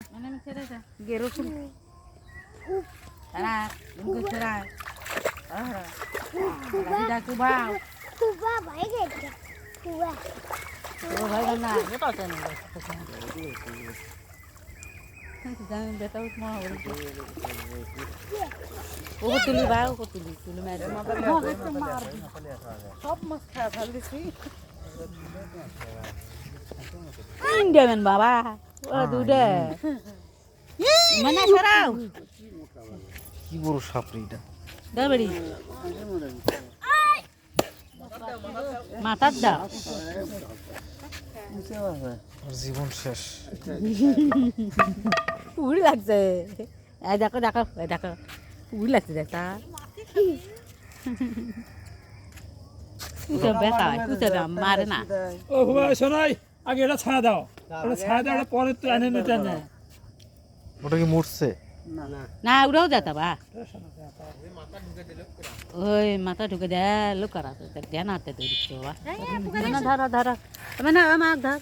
Mana mi ছেড়ে দে গেরো ফুল তারা উনকো ছেড়া দাদা কুবা কুবা ভাই গেছে কুবা ও ভাই না এটা কেন জানেন বেটা উঠ মা ও তুলি ভাই ও তুলি তুলি মার সব মাছ খায় ফেলছি ইন্ডিয়ান বাবা ও দুডে মানে সরাও কি বড় সাপ রে এটা দাবড়ি মাথার দাও আর জীবন শেষ উড়ি লাগছে এই দেখো দেখো এই দেখো উড়ি লাগছে দেখতা তুই বেকা তুই মারে না ও ভাই শোনাই আগে এটা ছায়া দাও এটা ছায়া দাও পরে তো এনে নিতে না ওটা কি মরছে না উড়াও যেতা বা ওই মাথা ঢুকে দে লোক করা জ্ঞান হাতে তুই বা না ধরা ধরা মানে আমাক ধর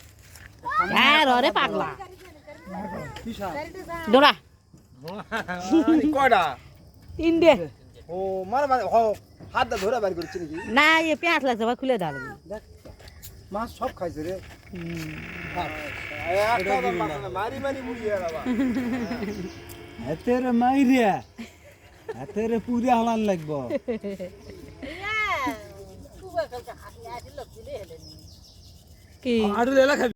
হ্যাঁ রে পাগলা দৌড়া কয়টা তিনটে ও মানে হাত দা ধরে বাইর করছে নাকি না এ পেঁয়াজ লাগছে বা খুলে দাও মাছ সব খাইছে রে মারি মারি মুড়িয়ে বাবা হাতের মাইরিয়া হাতের পুরি হালান লাগবো কি আড়ু লেলা